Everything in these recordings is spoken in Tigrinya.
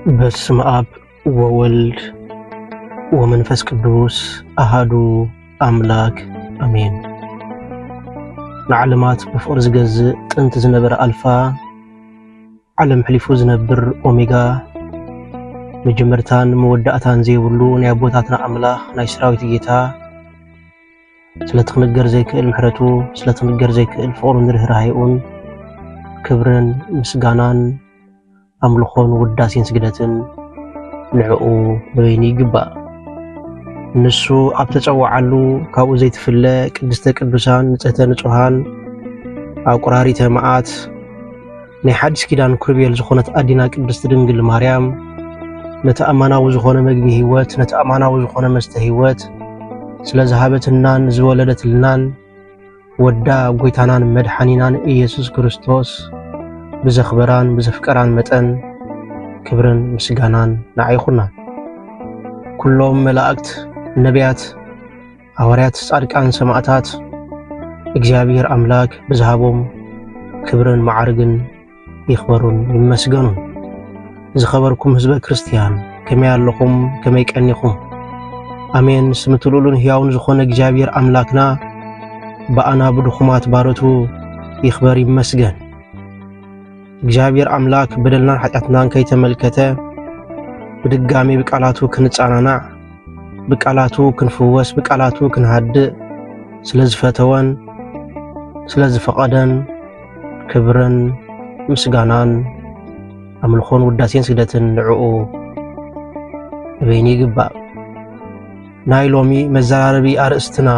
በስመ አብ ወወልድ ወመንፈስ ቅዱስ አሃዱ አምላክ አሜን። ንዓለማት ብፍቅር ዝገዝእ ጥንቲ ዝነበረ አልፋ ዓለም ሕሊፉ ዝነብር ኦሜጋ መጀመርታን መወዳእታን ዘይብሉ ናይ አቦታትና አምላኽ ናይ ሰራዊት ጌታ ስለትኽንገር ዘይክእል ምሕረቱ ስለትኽንገር ዘይክእል ፍቅሩን ርህራሄኡን ክብርን ምስጋናን አምልኾን ውዳሴን ስግደትን ንዕኡ በይኒ ይግባእ። ንሱ ኣብ ተጸዋዓሉ ካብኡ ዘይትፍለ ቅድስተ ቅዱሳን ንጽህተ ንጹሃን ኣብ ቁራሪተ መዓት ናይ ሓድሽ ኪዳን ኩርቤል ዝኾነት ኣዲና ቅድስቲ ድንግል ማርያም ነቲ ኣማናዊ ዝኾነ መግቢ ህይወት ነቲ ኣማናዊ ዝኾነ መስተ ህይወት ስለ ዝሃበትናን ዝወለደትልናን ወዳ ጎይታናን መድሓኒናን ኢየሱስ ክርስቶስ ብዘኽበራን ብዘፍቀራን መጠን ክብርን ምስጋናን ንዓይኹና። ኩሎም መላእክት ነቢያት ሐዋርያት ጻድቃን ሰማዕታት እግዚአብሔር አምላክ ብዝሃቦም ክብርን ማዕርግን ይኽበሩን ይመስገኑን። ዝኸበርኩም ህዝበ ክርስቲያን ከመይ ኣለኹም ከመይ ቀኒኹም? አሜን። ስምትሉሉን ሕያውን ዝኾነ እግዚአብሔር አምላክና በአና ብድኹማት ባሮቱ ይኽበር ይመስገን። እግዚአብሔር አምላክ በደልናን ኃጢአትናን ከይተመልከተ በድጋሚ በቃላቱ ክንጻናና በቃላቱ ክንፍወስ በቃላቱ ክንሃድእ ስለዝፈተወን ስለዝፈቀደን ክብርን ምስጋናን አምልኾን ውዳሴን ስግደትን ንዕኡ በይኒ ይግባእ። ናይ ሎሚ መዘራረቢ አርእስትና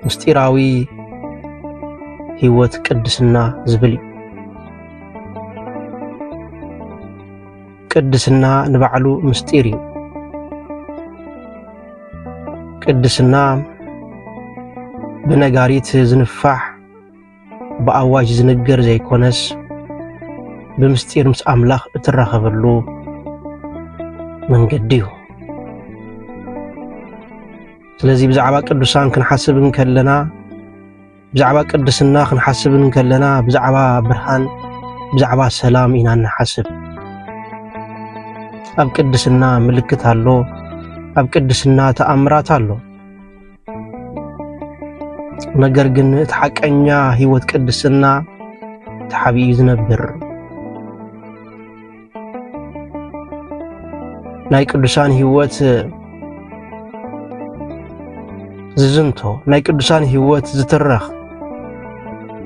ምስጢራዊ ህይወት ቅድስና ዝብል ቅድስና ንባዕሉ ምስጢር እዩ። ቅድስና ብነጋሪት ዝንፋሕ በአዋጅ ዝንገር ዘይኮነስ ብምስጢር ምስ አምላኽ እትራኸበሉ መንገዲ እዩ። ስለዚ ብዛዕባ ቅዱሳን ክንሓስብን ከለና ብዛዕባ ቅድስና ክንሓስብን ከለና ብዛዕባ ብርሃን ብዛዕባ ሰላም ኢና ንሓስብ። ኣብ ቅድስና ምልክት ኣሎ፣ ኣብ ቅድስና ተአምራት ኣሎ። ነገር ግን እቲ ሓቀኛ ህይወት ቅድስና ተሓቢኡ ዝነብር ናይ ቅዱሳን ህይወት ዝዝንቶ ናይ ቅዱሳን ህይወት ዝትረኽ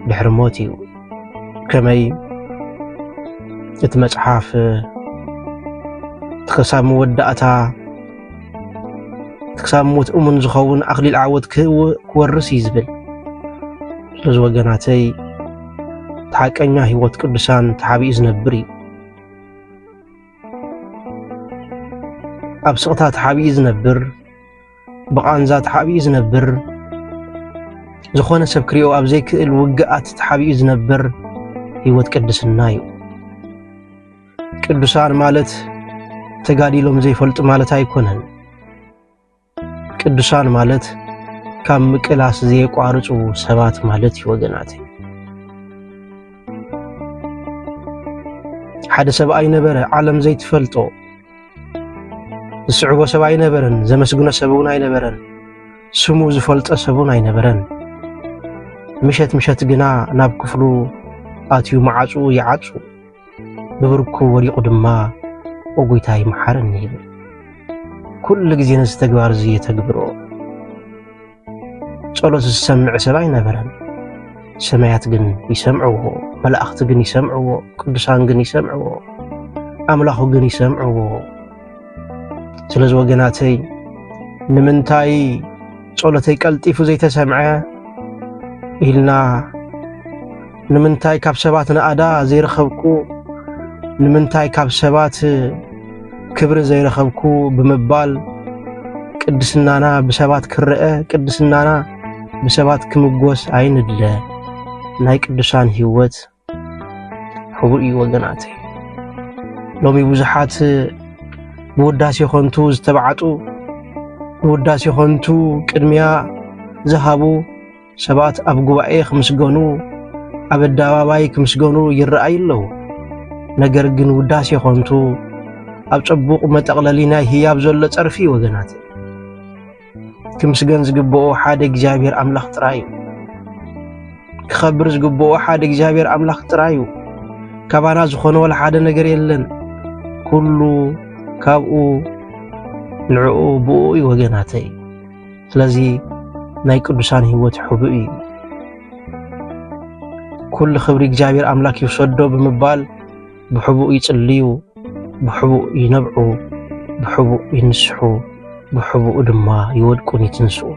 ድሕሪ ሞት እዩ። ከመይ እቲ መጽሓፍ ትክሳብ መወዳእታ ትክሳብ ሞት እሙን ዝኸውን ኣኽሊል ዓወት ክወርስ እዩ ዝብል። ስለዚ ወገናተይ ተሓቀኛ ህይወት ቅዱሳን ተሓቢኡ ዝነብር እዩ። ኣብ ስቕታ ተሓቢኡ ዝነብር ብቓንዛ ተሓቢኡ ዝነብር ዝኾነ ሰብ ክሪኦ ኣብ ዘይክእል ውግኣት ተሓቢኡ ዝነብር ህይወት ቅድስና እዩ። ቅዱሳን ማለት ተጋዲሎም ዘይፈልጡ ማለት አይኮነን። ቅዱሳን ማለት ካብ ምቅላስ ዘይቋርጹ ሰባት ማለት እዩ። ወገናተይ ሓደ ሰብ ኣይነበረ ዓለም ዘይትፈልጦ ዝስዕቦ ሰብ ኣይነበረን፣ ዘመስግኖ ሰብ እውን ኣይነበረን፣ ስሙ ዝፈልጦ ሰብ እውን ኣይነበረን። ምሸት ምሸት ግና ናብ ክፍሉ ኣትዩ ማዓፁ ይዓፁ ብብርኩ ወዲቑ ድማ ወጎይታይ መሐረኒ ይብል። ኩሉ ግዜ ነዚ ተግባር እዚ የተግብሮ ጸሎት ዝሰምዕ ሰብ ኣይነበረን። ሰማያት ግን ይሰምዕዎ፣ መላእኽቲ ግን ይሰምዕዎ፣ ቅዱሳን ግን ይሰምዕዎ፣ ኣምላኹ ግን ይሰምዕዎ። ስለዚ ወገናተይ ንምንታይ ጸሎተይ ቀልጢፉ ዘይተሰምዐ ኢልና ንምንታይ ካብ ሰባት ንኣዳ ዘይረኸብኩ ንምንታይ ካብ ሰባት ክብሪ ዘይረኸብኩ ብምባል ቅድስናና ብሰባት ክርአ ቅድስናና ብሰባት ክምጎስ ኣይንድለ። ናይ ቅዱሳን ህይወት ሕቡእ እዩ ወገናተይ። ሎሚ ብዙሓት ብውዳሴ ኾንቱ ዝተባዓጡ ብውዳሴ ኾንቱ ቅድሚያ ዝሃቡ ሰባት ኣብ ጉባኤ ክምስገኑ ኣብ ኣደባባይ ክምስገኑ ይረኣዩ ኣለዉ። ነገር ግን ውዳሴ ኾንቱ ኣብ ጽቡቕ መጠቕለሊ ናይ ህያብ ዘሎ ጸርፊ ወገናት ክምስገን ዝግብኦ ሓደ እግዚአብሔር ኣምላኽ ጥራይ ክኸብር ዝግብኦ ሓደ እግዚአብሔር ኣምላኽ ጥራይ ካባና ዝኾነ ወላ ሓደ ነገር የለን ኩሉ ካብኡ ንዕኡ ብኡ ወገናተይ ስለዚ ናይ ቅዱሳን ህይወት ሕቡእ እዩ ኩሉ ክብሪ እግዚአብሔር ኣምላኽ ይውሰዶ ብምባል ብሕቡእ ይጽልዩ ብሕቡእ ይነብዑ ብሕቡእ ይንስሑ ብሕቡእ ድማ ይወድቁን ይትንስኡ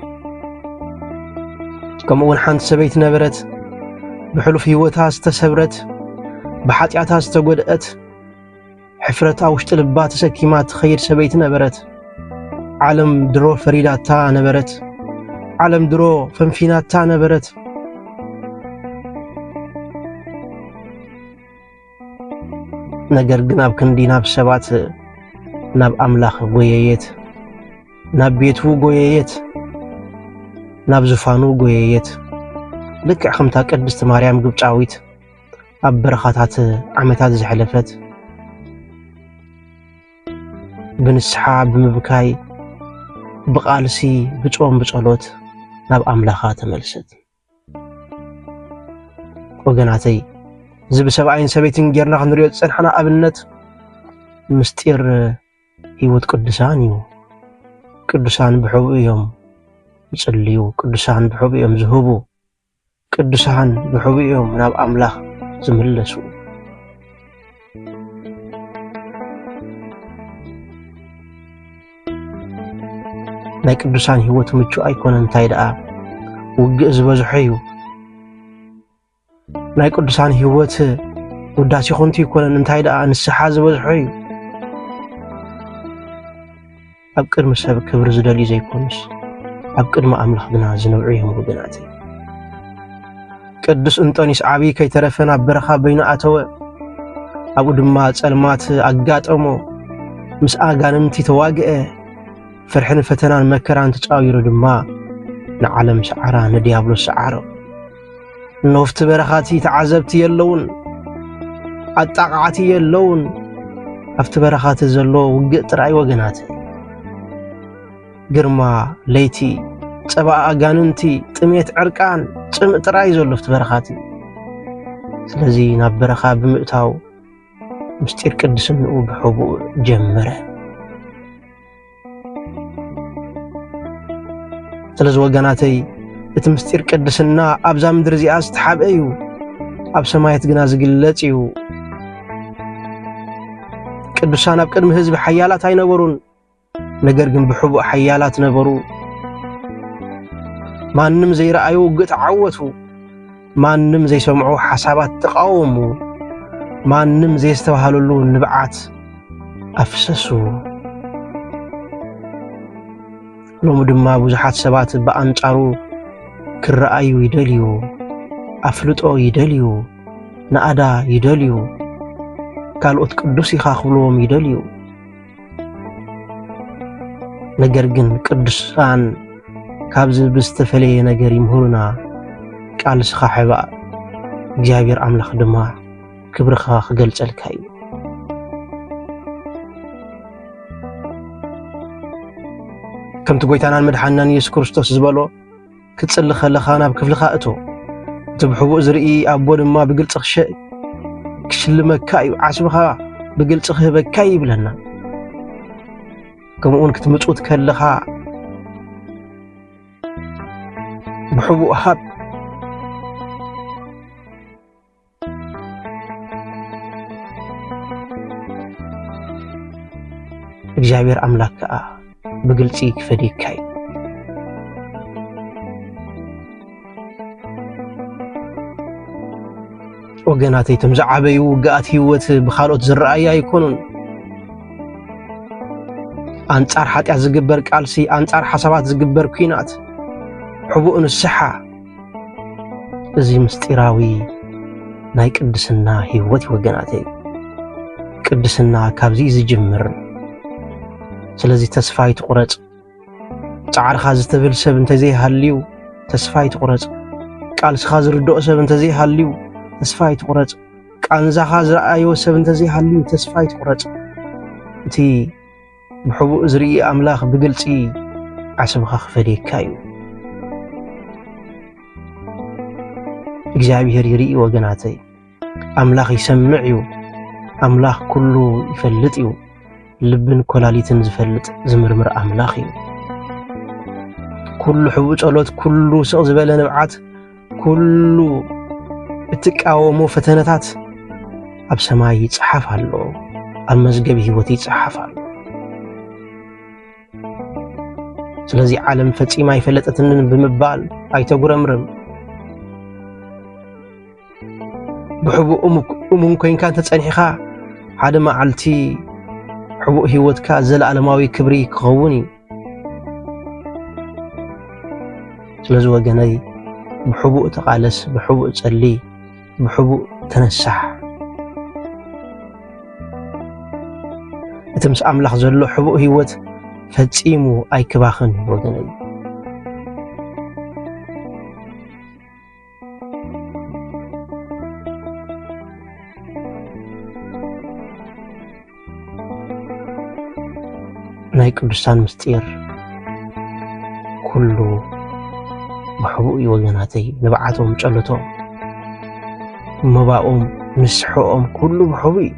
ከምኡውን ሓንቲ ሰበይቲ ነበረት ብሕሉፍ ህይወታ ዝተሰብረት ብሓጢኣታ ዝተጎድአት ሕፍረታ ውሽጢ ልባ ተሰኪማ ትኸይድ ሰበይቲ ነበረት ዓለም ድሮ ፈሪዳታ ነበረት ዓለም ድሮ ፈንፊናታ ነበረት ነገር ግን ኣብ ክንዲ ናብ ሰባት ናብ ኣምላኽ ጎየየት ናብ ቤቱ ጎየየት ናብ ዝፋኑ ጎየየት ልክዕ ከምታ ቅድስት ማርያም ግብፃዊት ኣብ በረኻታት ዓመታት ዝሕለፈት ብንስሓ ብምብካይ ብቃልሲ ብጾም ብጸሎት ናብ ኣምላኻ ተመልሰት ወገናተይ እዚ ብሰብኣይን ሰበይትን ጌርና ክንሪኦ ዝጸንሐና ኣብነት ምስጢር ህይወት ቅዱሳን እዩ ቅዱሳን ብሕቡእ እዮም ይጽልዩ ቅዱሳን ብሕቡእ እዮም ዝህቡ ቅዱሳን ብሕቡእ እዮም ናብ ኣምላኽ ዝምለሱ ናይ ቅዱሳን ህይወት ምቹ ኣይኮነን እንታይ ደኣ ውግእ ዝበዝሖ እዩ ናይ ቅዱሳን ህይወት ውዳሴ ኾንቱ ይኮነን እንታይ ደኣ ንስሓ ዝበዝሖ እዩ ኣብ ቅድሚ ሰብ ክብሪ ዝደልዩ ዘይኮኑስ ኣብ ቅድሚ ኣምላኽ ግና ዝነብዑ እዮም ወገናተይ ቅዱስ እንጦኒስ ዓብዪ ከይተረፈ ናብ በረኻ በይኑ ኣተወ ኣብኡ ድማ ጸልማት ኣጋጠሞ ምስ ኣጋንንቲ ተዋግአ ፍርሕን ፈተናን መከራን ተጫዊሩ ድማ ንዓለም ሰዓራ ንዲያብሎስ ሰዓሮ ነፍቲ በረኻቲ ተዓዘብቲ የለውን ኣጣቃዓቲ የለውን ኣብቲ በረኻቲ ዘሎ ውግእ ጥራይ ወገናት ግርማ ለይቲ ጸባ ኣጋንንቲ ጥሜት ዕርቃን ጽምእ ጥራይ ዘሎ ኣብቲ በረኻቲ ስለዚ ናብ በረኻ ብምእታው ምስጢር ቅድስንኡ ብሕቡእ ጀመረ ስለዚ ወገናተይ እቲ ምስጢር ቅድስና ኣብዛ ምድሪ እዚኣ ዝተሓብአ እዩ ኣብ ሰማያት ግና ዝግለጽ እዩ ቅዱሳን ኣብ ቅድሚ ህዝቢ ሓያላት ኣይነበሩን ነገር ግን ብሕቡእ ሓያላት ነበሩ ማንም ዘይረኣዩ ውግእ ተዓወቱ ማንም ዘይሰምዑ ሓሳባት ተቃወሙ ማንም ዘይስተባሃለሉ ንብዓት ኣፍሰሱ ሎሙ ድማ ብዙሓት ሰባት በኣንጻሩ ክረኣዩ ይደልዩ ኣፍልጦ ይደልዩ ንኣዳ ይደልዩ ካልኦት ቅዱስ ኢኻ ክብልዎም ይደልዩ ነገር ግን ቅዱሳን ካብዚ ብዝተፈለየ ነገር ይምህሩና ቃልስኻ ሕባእ እግዚአብሔር ኣምላኽ ድማ ክብርኻ ክገልጸልካ እዩ ከምቲ ጎይታናን መድሓንናን ኢየሱስ ክርስቶስ ዝበሎ ክትጽሊ ከለኻ ናብ ክፍልኻ እቶ እቲ ብሕቡእ ዝርኢ ኣቦ ድማ ብግልፂ ክሽልመካ እዩ ዓስብኻ ብግልፂ ክህበካ ይብለና ከምኡውን ክትምጹት ከለኻ ብሕቡእ ሃብ እግዚአብሔር ኣምላክ ከዓ ብግልፂ ክፈዲካ እዩ ወገናተይ እቶም ዝዓበዩ ውግኣት ህይወት ብኻልኦት ዝረኣዩ ኣይኮኑን ኣንጻር ሓጢኣት ዝግበር ቃልሲ ኣንጻር ሓሳባት ዝግበር ኩናት ሕቡእ ንስሓ እዚ ምስጢራዊ ናይ ቅድስና ህይወት ወገናተይ ቅድስና ካብዚ ዝጅምር ስለዚ ተስፋ ይትቁረጽ ጻዕርኻ ዝተብል ሰብ እንተዘይሃልዩ ተስፋ ይትቁረጽ ቃልስኻ ዝርድኦ ሰብ እንተዘይሃልዩ ተስፋ ይትቁረጽ ቃንዛኻ ዝረኣዮ ሰብ እንተዘይ ሃልዩ ተስፋ ይትቁረጽ እቲ ብሕቡእ ዝርኢ ኣምላኽ ብግልጺ ዓስብኻ ክፈድየካ እዩ እግዚአብሔር ይርኢ ወገናተይ ኣምላኽ ይሰምዕ እዩ ኣምላኽ ኩሉ ይፈልጥ እዩ ልብን ኮላሊትን ዝፈልጥ ዝምርምር ኣምላኽ እዩ ኩሉ ሕቡእ ጸሎት ኩሉ ስቕ ዝበለ ንብዓት ኩሉ እትቃወሙ ፈተነታት ኣብ ሰማይ ይጽሓፍ ኣሎ ኣብ መዝገብ ህይወት ይጽሓፍ ኣሎ ስለዚ ዓለም ፈጺማ ይፈለጠትን ብምባል ኣይተጉረምርም ብሕቡእ እሙን ኮይንካ ተጸኒሕኻ ሓደ መዓልቲ ሕቡእ ህይወትካ ዘለዓለማዊ ክብሪ ክኸውን እዩ ስለዚ ወገነይ ብሕቡእ ተቃለስ ብሕቡእ ጸሊ ብሕቡእ ተነሳሕ እቲ ምስ ኣምላኽ ዘሎ ሕቡእ ህይወት ፈጺሙ ኣይክባኽን ወገነይ ናይ ቅዱሳን ምስጢር ኩሉ ብሕቡእ እዩ ወገናተይ ንብዓቶም ጸሎቶም መባኦም ንስሕኦም ኩሉ ብሕቡእ እዩ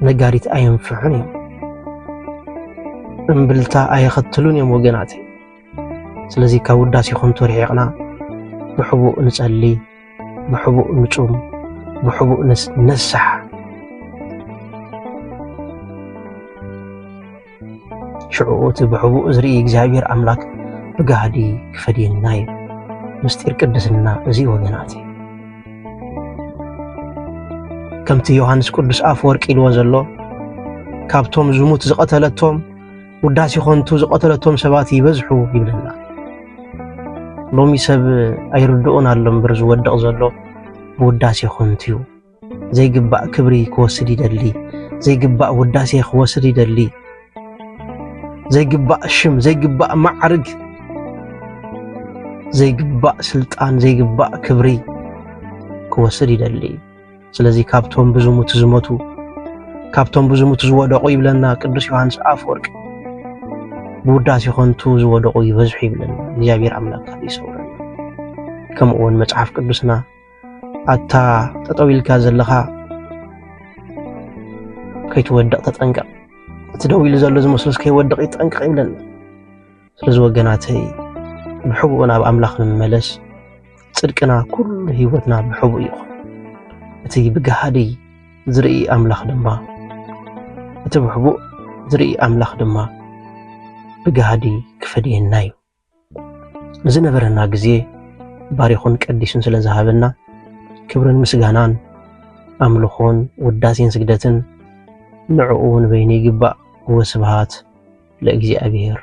ነጋሪት ኣየንፍሑን እዮም እምብልታ ኣይኸትሉን እዮም ወገናተይ ስለዚ ካብ ውዳሴ ይኹን ተርሒቕና ብሕቡእ ንጸሊ ብሕቡእ ንጹም ብሕቡእ ነሳሕ ሽዑት ብሕቡእ ዝርኢ እግዚአብሔር ኣምላክ ብጋህዲ ክፈድየና እዩ ምስጢር ቅድስና እዚ ወገናተይ ከምቲ ዮሐንስ ቅዱስ ኣፈወርቂ ኢልዎ ዘሎ ካብቶም ዝሙት ዝቐተለቶም ውዳሴ ኾንቱ ዝቐተለቶም ሰባት ይበዝሑ ይብለና ሎሚ ሰብ ኣይርድኡን ኣሎ እምበር ዝወድቕ ዘሎ ብውዳሴ ኾንቱ እዩ ዘይግባእ ክብሪ ክወስድ ይደሊ ዘይግባእ ውዳሴ ክወስድ ይደሊ ዘይግባእ ሽም ዘይግባእ ማዕርግ ዘይግባእ ስልጣን ዘይግባእ ክብሪ ክወስድ ይደሊ ስለዚ ካብቶም ብዙሙት ዝሞቱ ካብቶም ብዙሙት ዝወደቁ ይብለና ቅዱስ ዮሐንስ ኣፈወርቂ ብውዳሴ ኾንቱ ዝወደቁ ይበዝሑ ይብለና እግዚአብሔር ኣምላክ ይሰውረና ከምኡውን መጽሓፍ ቅዱስና ኣታ ጠጠው ኢልካ ዘለኻ ከይትወድቕ ተጠንቀቕ እቲ ደው ኢሉ ዘሎ ዝመስሎስ ከይወድቕ ይጠንቀቕ ይብለና ስለዚ ወገናተይ ብሕቡእ ናብ ኣምላኽ ንመለስ ጽድቅና ኩሉ ህይወትና ብሕቡእ ይኹን እቲ ብጋህዲ ዝርኢ ኣምላኽ ድማ እቲ ብሕቡእ ዝርኢ ኣምላኽ ድማ ብጋህዲ ክፈድየና እዩ ዝነበረና ግዜ ባሪኹን ቀዲሱን ስለ ዝሃበና ክብርን ምስጋናን ኣምልኾን ውዳሴን ስግደትን ንዕኡ ንበይኒ ይግባእ ወስብሃት ለእግዚአብሔር